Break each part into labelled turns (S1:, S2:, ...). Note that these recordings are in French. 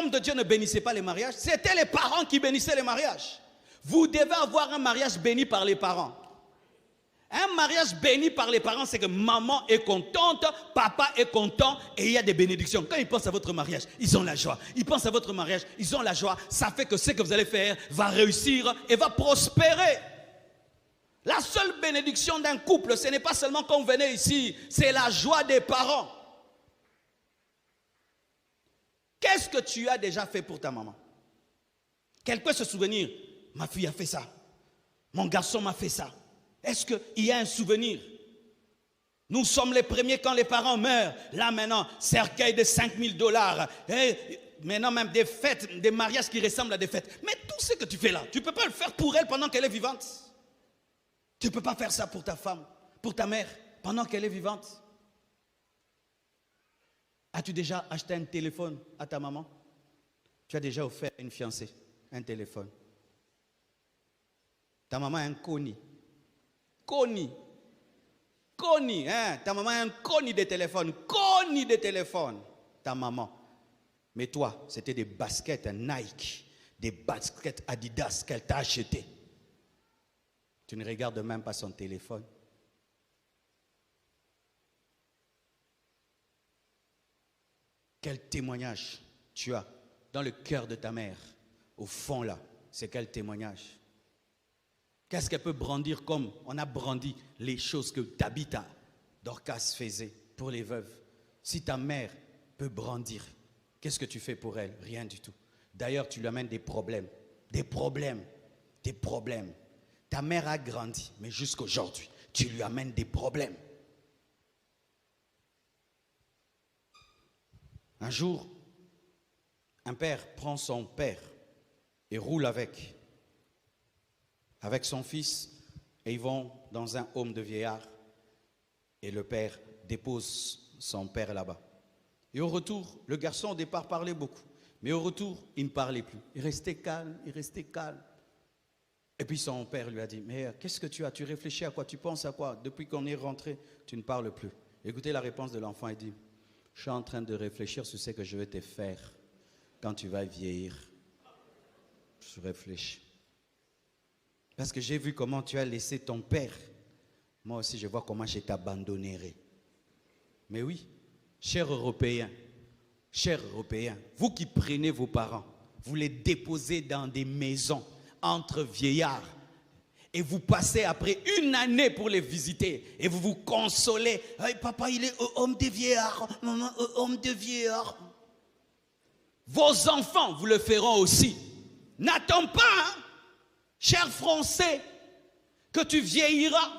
S1: hommes de Dieu ne bénissaient pas les mariages, c'était les parents qui bénissaient les mariages. Vous devez avoir un mariage béni par les parents. Un mariage béni par les parents, c'est que maman est contente, papa est content et il y a des bénédictions. Quand ils pensent à votre mariage, ils ont la joie. Ils pensent à votre mariage, ils ont la joie. Ça fait que ce que vous allez faire va réussir et va prospérer. La seule bénédiction d'un couple, ce n'est pas seulement quand vous venez ici, c'est la joie des parents. Qu'est-ce que tu as déjà fait pour ta maman? Quelqu'un peut se souvenir, ma fille a fait ça, mon garçon m'a fait ça. Est-ce qu'il y a un souvenir? Nous sommes les premiers quand les parents meurent. Là maintenant, cercueil de $5000. Maintenant même des fêtes, des mariages qui ressemblent à des fêtes. Mais tout ce que tu fais là, tu ne peux pas le faire pour elle pendant qu'elle est vivante. Tu ne peux pas faire ça pour ta femme, pour ta mère, pendant qu'elle est vivante. As-tu déjà acheté un téléphone à ta maman? Tu as déjà offert à une fiancée un téléphone. Ta maman est un Koni. Koni, hein? Ta maman est un Koni de téléphone. Koni de téléphone. Ta maman. Mais toi, c'était des baskets Nike, des baskets Adidas qu'elle t'a achetées. Tu ne regardes même pas son téléphone. Quel témoignage tu as dans le cœur de ta mère, au fond là, c'est quel témoignage? Qu'est-ce qu'elle peut brandir comme on a brandi les choses que Tabitha, Dorcas faisait pour les veuves? Si ta mère peut brandir, qu'est-ce que tu fais pour elle? Rien du tout. D'ailleurs, tu lui amènes des problèmes. Des problèmes. Des problèmes. Ta mère a grandi, mais jusqu'aujourd'hui, tu lui amènes des problèmes. Un jour, un père prend son père et roule avec son fils, et ils vont dans un home de vieillards, et le père dépose son père là-bas. Et au retour, le garçon au départ parlait beaucoup, mais au retour, il ne parlait plus. Il restait calme, il restait calme. Et puis son père lui a dit, mais qu'est-ce que tu as? Tu réfléchis à quoi? Tu penses à quoi? Depuis qu'on est rentré, tu ne parles plus. Écoutez la réponse de l'enfant, il dit, je suis en train de réfléchir sur ce que je vais te faire quand tu vas vieillir. Je réfléchis. Parce que j'ai vu comment tu as laissé ton père. Moi aussi, je vois comment je t'abandonnerai. Mais oui, chers Européens, vous qui prenez vos parents, vous les déposez dans des maisons entre vieillards et vous passez après une année pour les visiter et vous vous consolez. Hey, papa, il est homme de vieillard, maman, homme de vieillard. Vos enfants vous le feront aussi. N'attends pas, hein, cher Français, que tu vieilliras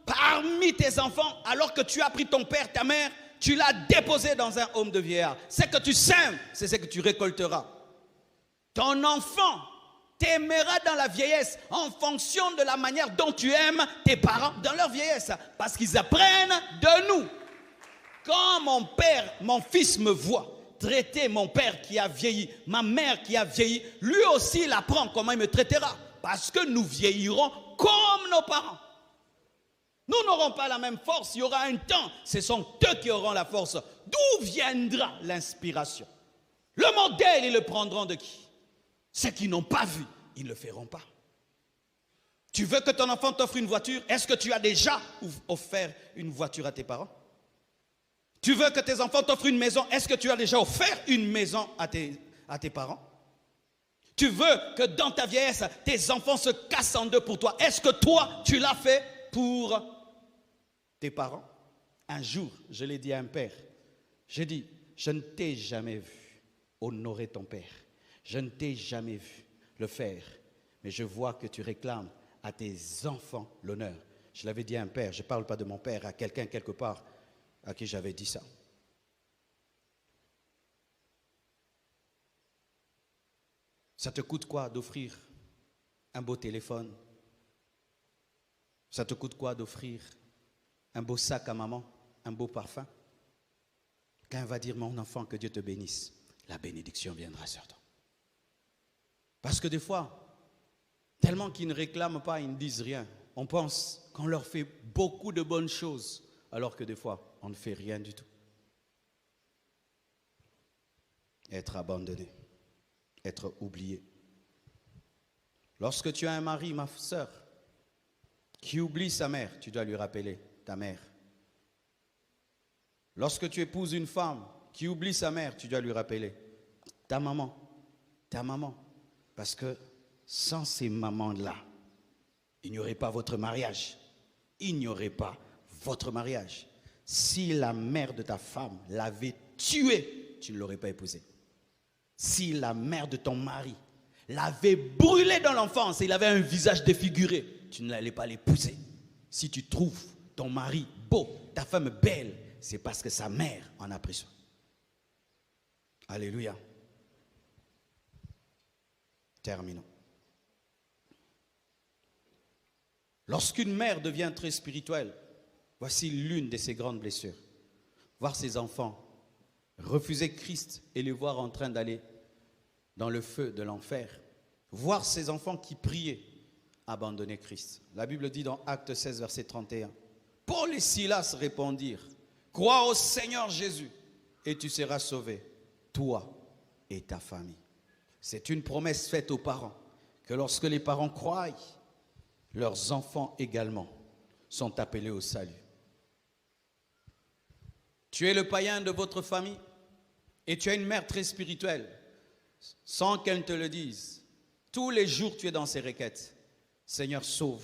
S1: parmi tes enfants alors que tu as pris ton père, ta mère, tu l'as déposé dans un home de vieillard. Ce que tu sèmes, c'est ce que tu récolteras. Ton enfant t'aimera dans la vieillesse en fonction de la manière dont tu aimes tes parents dans leur vieillesse. Parce qu'ils apprennent de nous. Quand mon fils me voit traiter mon père qui a vieilli, ma mère qui a vieilli, lui aussi il apprend comment il me traitera. Parce que nous vieillirons comme nos parents. Nous n'aurons pas la même force, il y aura un temps, ce sont eux qui auront la force. D'où viendra l'inspiration? Le modèle, ils le prendront de qui? Ceux qui n'ont pas vu, ils ne le feront pas. Tu veux que ton enfant t'offre une voiture? Est-ce que tu as déjà offert une voiture à tes parents? Tu veux que tes enfants t'offrent une maison? Est-ce que tu as déjà offert une maison à tes parents? Tu veux que dans ta vieillesse, tes enfants se cassent en deux pour toi? Est-ce que toi, tu l'as fait pour tes parents? Un jour, je l'ai dit à un père, j'ai dit, je ne t'ai jamais vu honorer ton père. Je ne t'ai jamais vu le faire, mais je vois que tu réclames à tes enfants l'honneur. Je l'avais dit à un père, je ne parle pas de mon père, à quelqu'un quelque part à qui j'avais dit ça. Ça te coûte quoi d'offrir un beau téléphone? Ça te coûte quoi d'offrir un beau sac à maman, un beau parfum? Quand elle va dire, mon enfant, que Dieu te bénisse, la bénédiction viendra sur toi. Parce que des fois, tellement qu'ils ne réclament pas, ils ne disent rien. On pense qu'on leur fait beaucoup de bonnes choses, alors que des fois, on ne fait rien du tout. Être abandonné. être oublié. Lorsque tu as un mari, ma sœur, qui oublie sa mère, tu dois lui rappeler ta mère. Lorsque tu épouses une femme qui oublie sa mère, tu dois lui rappeler ta maman, ta maman. Parce que sans ces mamans-là, il n'y aurait pas votre mariage. Il n'y aurait pas votre mariage. Si la mère de ta femme l'avait tué, tu ne l'aurais pas épousée. Si la mère de ton mari l'avait brûlé dans l'enfance et il avait un visage défiguré, tu ne l'allais pas l'épouser. Si tu trouves ton mari beau, ta femme belle, c'est parce que sa mère en a pris soin. Alléluia. Terminons. Lorsqu'une mère devient très spirituelle, voici l'une de ses grandes blessures. Voir ses enfants refuser Christ et les voir en train d'aller dans le feu de l'enfer. Voir ses enfants qui priaient abandonner Christ. La Bible dit dans Actes 16, verset 31, Paul et Silas répondirent, crois au Seigneur Jésus et tu seras sauvé, toi et ta famille. C'est une promesse faite aux parents, que lorsque les parents croient, leurs enfants également sont appelés au salut. Tu es le païen de votre famille et tu as une mère très spirituelle, sans qu'elle te le dise. Tous les jours, tu es dans ces requêtes. Seigneur, sauve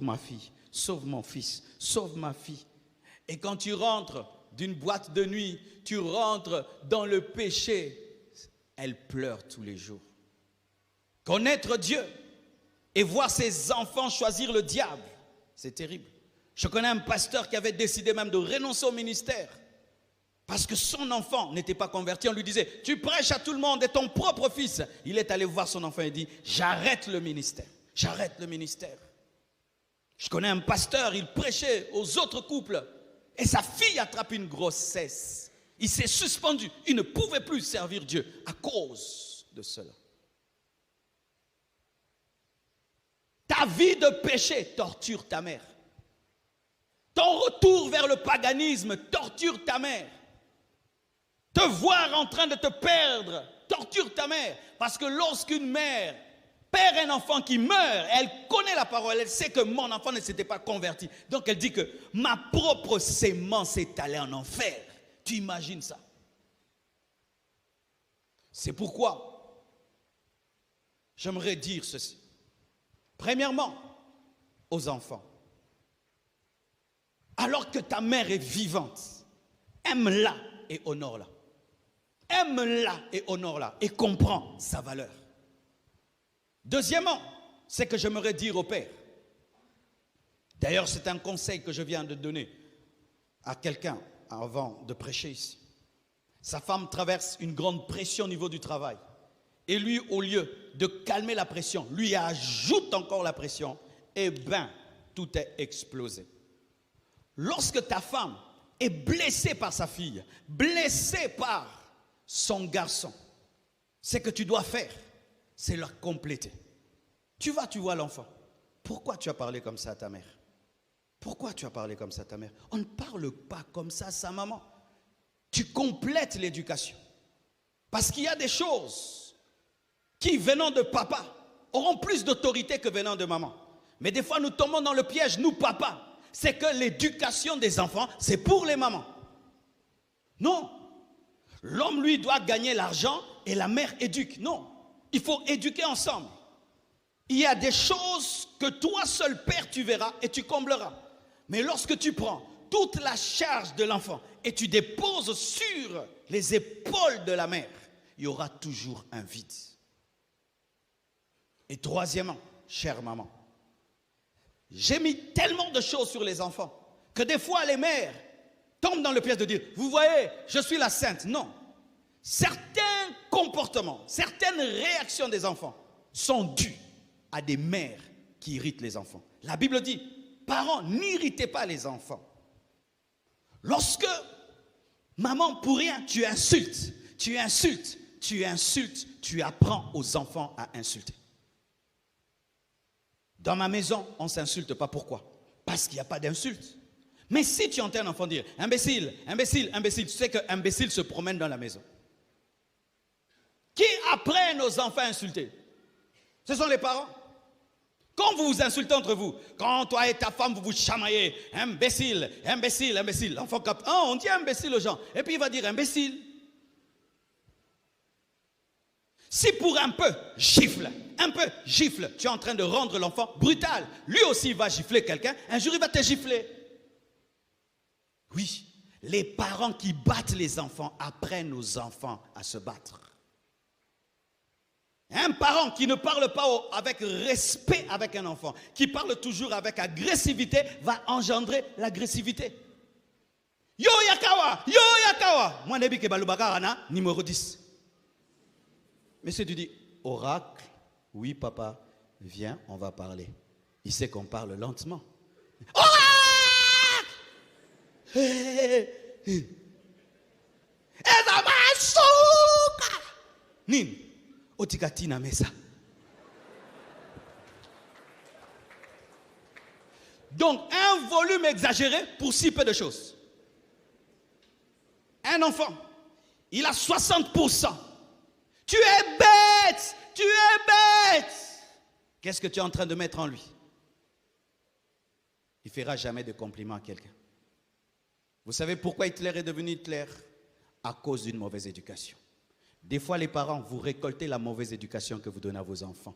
S1: ma fille, sauve mon fils, sauve ma fille. Et quand tu rentres d'une boîte de nuit, tu rentres dans le péché, elle pleure tous les jours. Connaître Dieu et voir ses enfants choisir le diable, c'est terrible. Je connais un pasteur qui avait décidé même de renoncer au ministère parce que son enfant n'était pas converti. On lui disait, tu prêches à tout le monde et ton propre fils. Il est allé voir son enfant et dit, j'arrête le ministère. J'arrête le ministère. Je connais un pasteur, il prêchait aux autres couples et sa fille attrape une grossesse. Il s'est suspendu. Il ne pouvait plus servir Dieu à cause de cela. Ta vie de péché torture ta mère. Ton retour vers le paganisme torture ta mère. Te voir en train de te perdre torture ta mère. Parce que lorsqu'une mère perd un enfant qui meurt, elle connaît la parole, elle sait que mon enfant ne s'était pas converti. Donc elle dit que ma propre sémence est allée en enfer. Tu imagines ça? C'est pourquoi j'aimerais dire ceci. Premièrement, aux enfants. Alors que ta mère est vivante, aime-la et honore-la. Aime-la et honore-la et comprends sa valeur. Deuxièmement, c'est que j'aimerais dire au père. D'ailleurs, c'est un conseil que je viens de donner à quelqu'un avant de prêcher ici. Sa femme traverse une grande pression au niveau du travail. Et lui, au lieu de calmer la pression, lui ajoute encore la pression. Eh bien, tout est explosé. Lorsque ta femme est blessée par sa fille, blessée par son garçon, ce que tu dois faire, c'est la compléter. Tu vois l'enfant. Pourquoi tu as parlé comme ça à ta mère? Pourquoi tu as parlé comme ça à ta mère? On ne parle pas comme ça à sa maman. Tu complètes l'éducation. Parce qu'il y a des choses qui, venant de papa, auront plus d'autorité que venant de maman. Mais des fois, nous tombons dans le piège, nous, papa. C'est que l'éducation des enfants, c'est pour les mamans. Non. L'homme, lui, doit gagner l'argent et la mère éduque. Non. Il faut éduquer ensemble. Il y a des choses que toi seul, père, tu verras et tu combleras. Mais lorsque tu prends toute la charge de l'enfant et tu déposes sur les épaules de la mère, il y aura toujours un vide. Et troisièmement, chère maman, j'ai mis tellement de choses sur les enfants que des fois les mères tombent dans le piège de dire, vous voyez, je suis la sainte. Non. Certains comportements, certaines réactions des enfants sont dues à des mères qui irritent les enfants. La Bible dit, parents, n'irritez pas les enfants. Lorsque, maman, pour rien, tu insultes, tu apprends aux enfants à insulter. Dans ma maison, on ne s'insulte pas. Pourquoi? Parce qu'il n'y a pas d'insulte. Mais si tu entends un enfant dire « imbécile, imbécile, imbécile », tu sais qu'un imbécile se promène dans la maison. Qui apprennent aux enfants à insulter? Ce sont les parents. Quand vous vous insultez entre vous, quand toi et ta femme vous vous chamaillez, imbécile, imbécile, imbécile, l'enfant capte, oh, on dit imbécile aux gens, et puis il va dire imbécile. Si pour un peu gifle, tu es en train de rendre l'enfant brutal, lui aussi il va gifler quelqu'un, un jour il va te gifler. Oui, les parents qui battent les enfants apprennent aux enfants à se battre. Un parent qui ne parle pas avec respect avec un enfant, qui parle toujours avec agressivité, va engendrer l'agressivité. Yo yakawa. Moi, Nebi Kebalubakarana, numéro 10. Mais si tu dis, oracle, oui papa, viens, on va parler. Il sait qu'on parle lentement. Oracle! Nin. Otikatina mesa. Donc, un volume exagéré pour si peu de choses. Un enfant, il a 60%. Tu es bête! Tu es bête! Qu'est-ce que tu es en train de mettre en lui? Il ne fera jamais de compliments à quelqu'un. Vous savez pourquoi Hitler est devenu Hitler? À cause d'une mauvaise éducation. Des fois, les parents, vous récoltez la mauvaise éducation que vous donnez à vos enfants.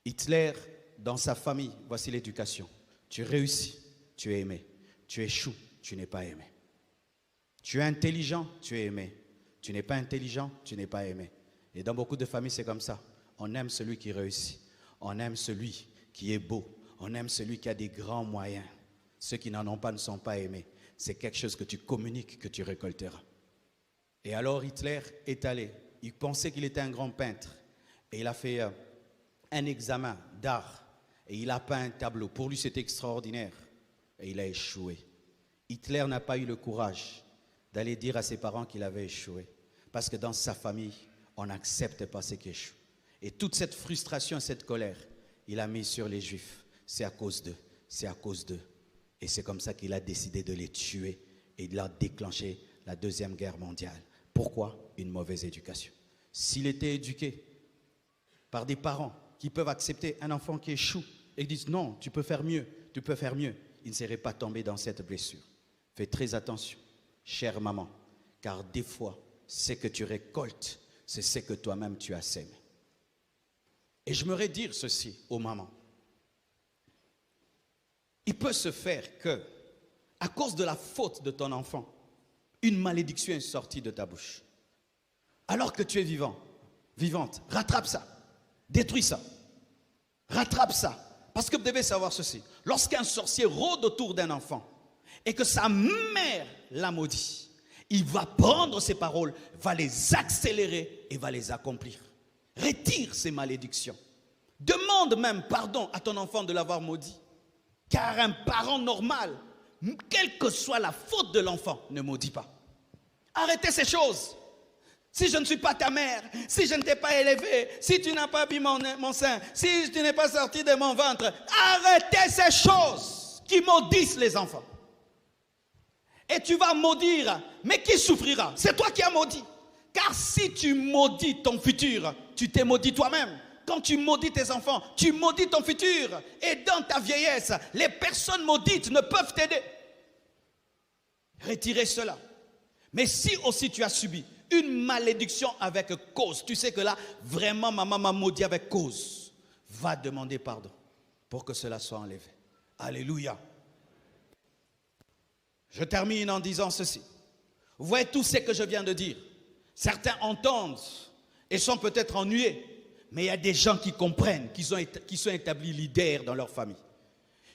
S1: Hitler, dans sa famille, voici l'éducation. Tu réussis, tu es aimé. Tu échoues, tu n'es pas aimé. Tu es intelligent, tu es aimé. Tu n'es pas intelligent, tu n'es pas aimé. Et dans beaucoup de familles, c'est comme ça. On aime celui qui réussit. On aime celui qui est beau. On aime celui qui a des grands moyens. Ceux qui n'en ont pas ne sont pas aimés. C'est quelque chose que tu communiques, que tu récolteras. Et alors Hitler est allé, il pensait qu'il était un grand peintre. Et il a fait un examen d'art. Et il a peint un tableau. Pour lui, c'était extraordinaire. Et il a échoué. Hitler n'a pas eu le courage d'aller dire à ses parents qu'il avait échoué. Parce que dans sa famille, on n'accepte pas ceux qui échouent. Et toute cette frustration, cette colère, il a mis sur les Juifs. C'est à cause d'eux. C'est à cause d'eux. Et c'est comme ça qu'il a décidé de les tuer. Et il a déclenché la Deuxième Guerre mondiale. Pourquoi? Une mauvaise éducation. S'il était éduqué par des parents qui peuvent accepter un enfant qui échoue et qui disent non, tu peux faire mieux, tu peux faire mieux, il ne serait pas tombé dans cette blessure. Fais très attention, chère maman, car des fois, ce que tu récoltes, c'est ce que toi-même tu as sémé. Et j'aimerais dire ceci aux mamans. Il peut se faire que, à cause de la faute de ton enfant, une malédiction est sortie de ta bouche. Alors que tu es vivant, vivante, rattrape ça, détruis ça, rattrape ça. Parce que vous devez savoir ceci. Lorsqu'un sorcier rôde autour d'un enfant et que sa mère l'a maudit, il va prendre ses paroles, va les accélérer et va les accomplir. Retire ces malédictions. Demande même pardon à ton enfant de l'avoir maudit. Car un parent normal, quelle que soit la faute de l'enfant, ne maudit pas. Arrêtez ces choses. Si je ne suis pas ta mère, si je ne t'ai pas élevé, si tu n'as pas bu mon sein, si tu n'es pas sorti de mon ventre, arrêtez ces choses qui maudissent les enfants. Et tu vas maudire, mais qui souffrira? C'est toi qui as maudit. Car si tu maudis ton futur, tu t'es maudit toi-même. Quand tu maudis tes enfants, tu maudis ton futur. Et dans ta vieillesse, les personnes maudites ne peuvent t'aider. Retirez cela. Mais si aussi tu as subi une malédiction avec cause, tu sais que là, vraiment, maman m'a maudit avec cause, va demander pardon pour que cela soit enlevé. Alléluia. Je termine en disant ceci. Vous voyez tout ce que je viens de dire. Certains entendent et sont peut-être ennuyés. Mais il y a des gens qui comprennent, qui sont établis leaders dans leur famille.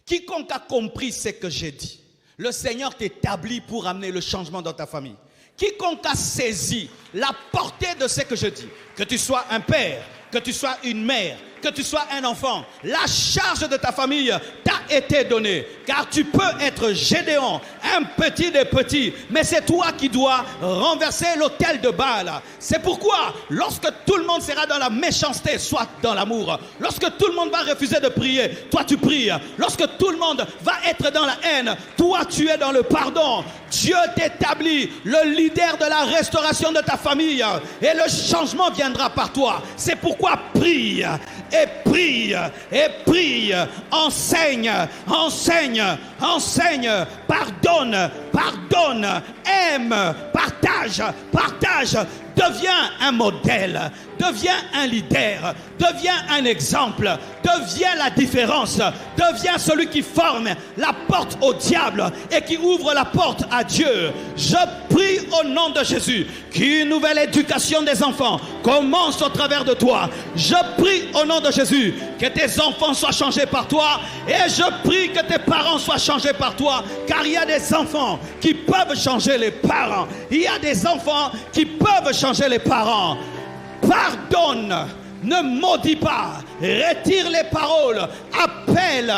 S1: Quiconque a compris ce que j'ai dit, le Seigneur t'établit pour amener le changement dans ta famille. Quiconque a saisi la portée de ce que je dis, que tu sois un père, que tu sois une mère, que tu sois un enfant, la charge de ta famille t'a été donné. Car tu peux être Gédéon, un petit des petits, mais c'est toi qui dois renverser l'autel de Baal. C'est pourquoi, lorsque tout le monde sera dans la méchanceté, sois dans l'amour. Lorsque tout le monde va refuser de prier, toi tu pries. Lorsque tout le monde va être dans la haine, toi tu es dans le pardon. Dieu t'établit le leader de la restauration de ta famille et le changement viendra par toi. C'est pourquoi prie et prie et prie. Enseigne, enseigne, enseigne. Pardonne, pardonne. Aime, partage, partage. Deviens un modèle, deviens un leader, deviens un exemple, deviens la différence, deviens celui qui forme la porte au diable et qui ouvre la porte à Dieu. Je prie au nom de Jésus qu'une nouvelle éducation des enfants commence au travers de toi. Je prie au nom de Jésus que tes enfants soient changés par toi et je prie que tes parents soient changés par toi, car il y a des enfants qui peuvent changer les parents. Il y a des enfants qui peuvent changer les parents. Pardonne, ne maudis pas, retire les paroles, appelle,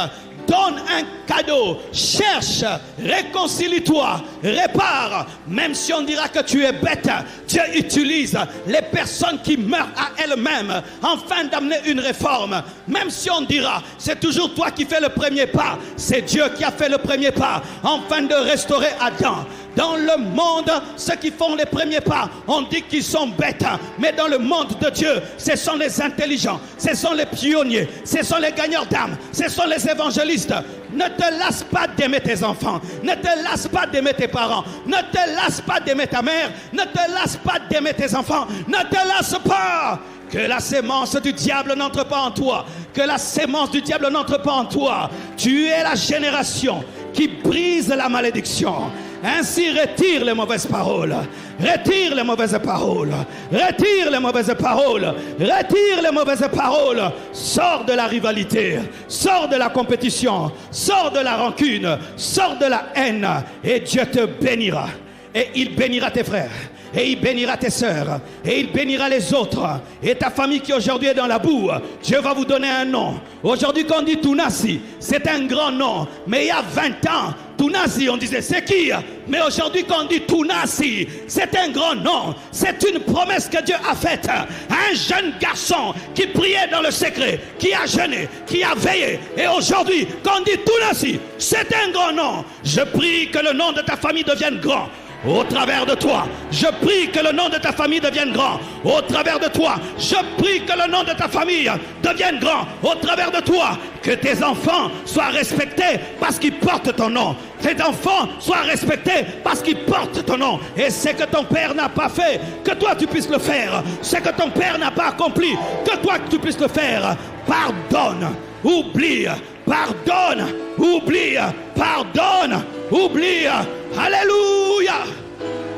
S1: donne un cadeau, cherche, réconcilie-toi, répare. Même si on dira que tu es bête, Dieu utilise les personnes qui meurent à elles-mêmes afin d'amener une réforme. Même si on dira, c'est toujours toi qui fais le premier pas, c'est Dieu qui a fait le premier pas afin de restaurer Adam. Dans le monde, ceux qui font les premiers pas, on dit qu'ils sont bêtes. Mais dans le monde de Dieu, ce sont les intelligents, ce sont les pionniers, ce sont les gagneurs d'âme, ce sont les évangélistes. Ne te lasse pas d'aimer tes enfants, ne te lasse pas d'aimer tes parents, ne te lasse pas d'aimer ta mère, ne te lasse pas d'aimer tes enfants, ne te lasse pas. Que la sémence du diable n'entre pas en toi, que la sémence du diable n'entre pas en toi. Tu es la génération qui brise la malédiction. Ainsi retire les mauvaises paroles, retire les mauvaises paroles, retire les mauvaises paroles, retire les mauvaises paroles. Sors de la rivalité, sors de la compétition, sors de la rancune, sors de la haine et Dieu te bénira. Et il bénira tes frères, et il bénira tes sœurs, et il bénira les autres. Et ta famille qui aujourd'hui est dans la boue, Dieu va vous donner un nom. Aujourd'hui quand on dit Tounassi, c'est un grand nom. Mais il y a 20 ans, Tounassi, on disait c'est qui? Mais aujourd'hui quand on dit Tounassi, c'est un grand nom. C'est une promesse que Dieu a faite. Un jeune garçon qui priait dans le secret, qui a jeûné, qui a veillé. Et aujourd'hui quand on dit Tounassi, c'est un grand nom. Je prie que le nom de ta famille devienne grand au travers de toi. Je prie que le nom de ta famille devienne grand au travers de toi. Je prie que le nom de ta famille devienne grand au travers de toi. Que tes enfants soient respectés parce qu'ils portent ton nom. Tes enfants soient respectés parce qu'ils portent ton nom. Et ce que ton père n'a pas fait, que toi tu puisses le faire. Ce que ton père n'a pas accompli, que toi tu puisses le faire. Pardonne, oublie, pardonne, oublie, pardonne, oublie. Alléluia.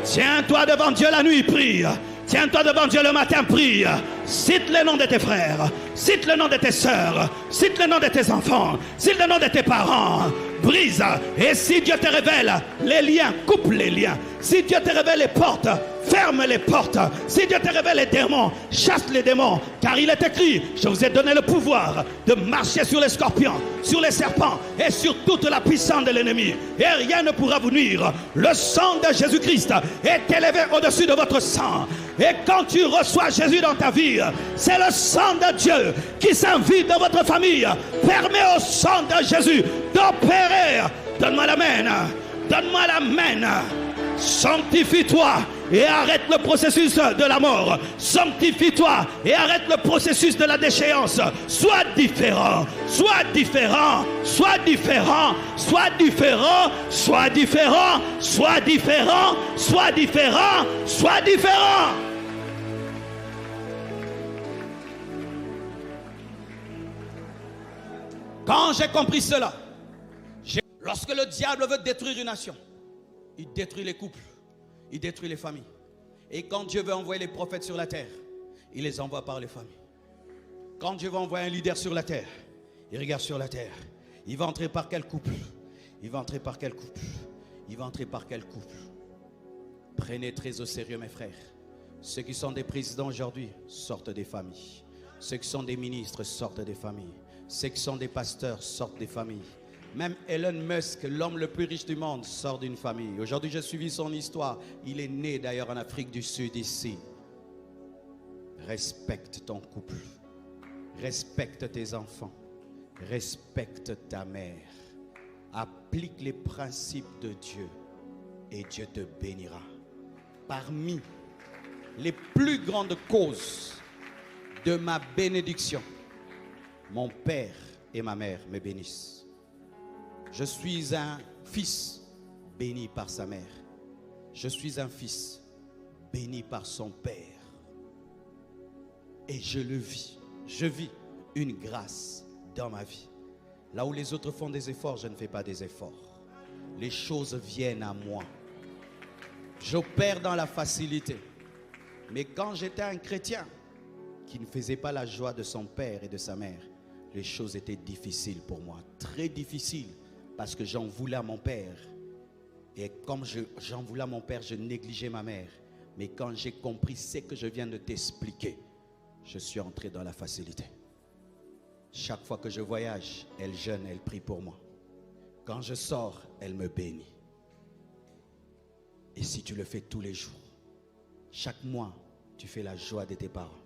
S1: Tiens-toi devant Dieu la nuit, prie. Tiens-toi devant Dieu le matin, prie. Cite le nom de tes frères, cite le nom de tes sœurs, cite le nom de tes enfants, cite le nom de tes parents. Brise. Et si Dieu te révèle les liens, coupe les liens. Si Dieu te révèle les portes, ferme les portes. Si Dieu te révèle les démons, chasse les démons. Car il est écrit, je vous ai donné le pouvoir de marcher sur les scorpions, sur les serpents et sur toute la puissance de l'ennemi. Et rien ne pourra vous nuire. Le sang de Jésus-Christ est élevé au-dessus de votre sang. Et quand tu reçois Jésus dans ta vie, c'est le sang de Dieu qui s'invite dans votre famille. Permets au sang de Jésus d'opérer. Donne-moi l'amen. Donne-moi l'amen. Sanctifie-toi et arrête le processus de la mort. Sanctifie-toi et arrête le processus de la déchéance. Sois différent, sois différent, sois différent, sois différent, sois différent, sois différent, sois différent, sois différent. Quand j'ai compris cela, lorsque le diable veut détruire une nation, il détruit les couples, il détruit les familles. Et quand Dieu veut envoyer les prophètes sur la terre, il les envoie par les familles. Quand Dieu veut envoyer un leader sur la terre, il regarde sur la terre. Il va entrer par quel couple? Il va entrer par quel couple? Il va entrer par quel couple? Prenez très au sérieux mes frères. Ceux qui sont des présidents aujourd'hui sortent des familles. Ceux qui sont des ministres sortent des familles. Ceux qui sont des pasteurs sortent des familles. Même Elon Musk, l'homme le plus riche du monde, sort d'une famille. Aujourd'hui, j'ai suivi son histoire. Il est né d'ailleurs en Afrique du Sud, ici. Respecte ton couple. Respecte tes enfants. Respecte ta mère. Applique les principes de Dieu et Dieu te bénira. Parmi les plus grandes causes de ma bénédiction, mon père et ma mère me bénissent. Je suis un fils béni par sa mère. Je suis un fils béni par son père. Et je le vis. Je vis une grâce dans ma vie. Là où les autres font des efforts, je ne fais pas des efforts. Les choses viennent à moi. J'opère dans la facilité. Mais quand j'étais un chrétien qui ne faisait pas la joie de son père et de sa mère, les choses étaient difficiles pour moi. Très difficiles. Parce que j'en voulais à mon père. Et comme j'en voulais à mon père, je négligeais ma mère. Mais quand j'ai compris ce que je viens de t'expliquer, je suis entré dans la facilité. Chaque fois que je voyage, elle jeûne, elle prie pour moi. Quand je sors, elle me bénit. Et si tu le fais tous les jours, chaque mois, tu fais la joie de tes parents.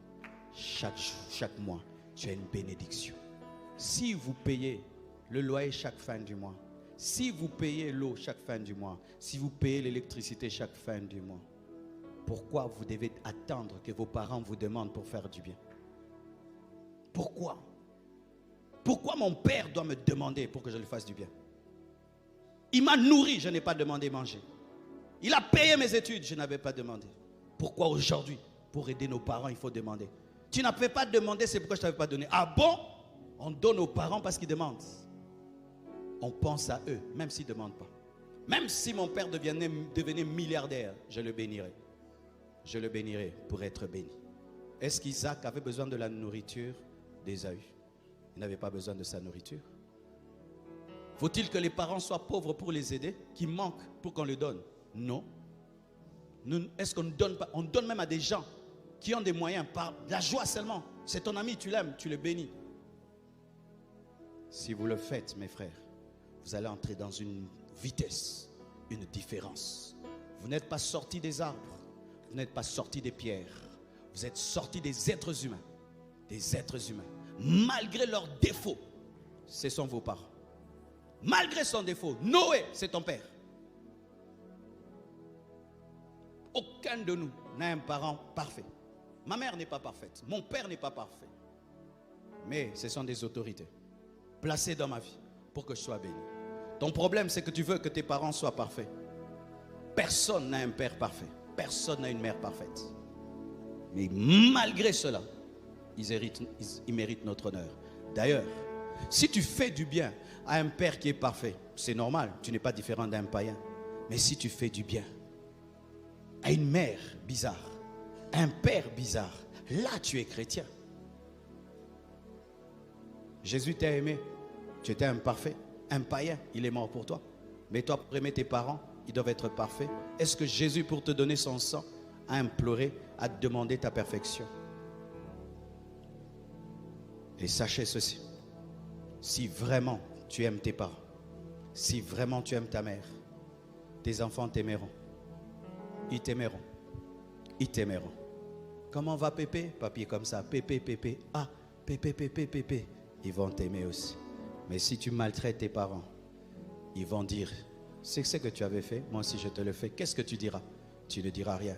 S1: Chaque mois, tu as une bénédiction. Si vous payez le loyer chaque fin du mois, si vous payez l'eau chaque fin du mois, si vous payez l'électricité chaque fin du mois, pourquoi vous devez attendre que vos parents vous demandent pour faire du bien? Pourquoi? Pourquoi mon père doit me demander pour que je lui fasse du bien? Il m'a nourri, je n'ai pas demandé manger. Il a payé mes études, je n'avais pas demandé. Pourquoi aujourd'hui, pour aider nos parents, il faut demander? Tu n'avais pas demandé, c'est pourquoi je ne t'avais pas donné. Ah bon? On donne aux parents parce qu'ils demandent. On pense à eux, même s'ils ne demandent pas. Même si mon père devenait milliardaire, je le bénirais. Je le bénirais pour être béni. Est-ce qu'Isaac avait besoin de la nourriture d'Ésaü? Il n'avait pas besoin de sa nourriture. Faut-il que les parents soient pauvres pour les aider, qu'ils manquent pour qu'on les donne? Non. Est-ce qu'on ne donne pas? On donne même à des gens qui ont des moyens par la joie seulement. C'est ton ami, tu l'aimes, tu le bénis. Si vous le faites, mes frères, vous allez entrer dans une vitesse, une différence. Vous n'êtes pas sortis des arbres, vous n'êtes pas sortis des pierres. Vous êtes sortis des êtres humains. Des êtres humains. Malgré leurs défauts, ce sont vos parents. Malgré son défaut, Noé, c'est ton père. Aucun de nous n'a un parent parfait. Ma mère n'est pas parfaite. Mon père n'est pas parfait. Mais ce sont des autorités placées dans ma vie pour que je sois béni. Ton problème, c'est que tu veux que tes parents soient parfaits. Personne n'a un père parfait. Personne n'a une mère parfaite. Mais malgré cela, ils méritent notre honneur. D'ailleurs, si tu fais du bien à un père qui est parfait, c'est normal, tu n'es pas différent d'un païen. Mais si tu fais du bien à une mère bizarre, à un père bizarre, là tu es chrétien. Jésus t'a aimé, tu étais imparfait, un païen, il est mort pour toi. Mais toi, pour aimer tes parents, ils doivent être parfaits. Est-ce que Jésus, pour te donner son sang, a imploré, a demandé ta perfection? Et sachez ceci, si vraiment tu aimes tes parents, si vraiment tu aimes ta mère, tes enfants t'aimeront. Ils t'aimeront. Ils t'aimeront. Comment va Pépé? Papier comme ça. Pépé, Pépé. Ah, Pépé, Pépé, Pépé. Ils vont t'aimer aussi. Mais si tu maltraites tes parents, ils vont dire, c'est ce que tu avais fait, moi aussi je te le fais. Qu'est-ce que tu diras? Tu ne diras rien.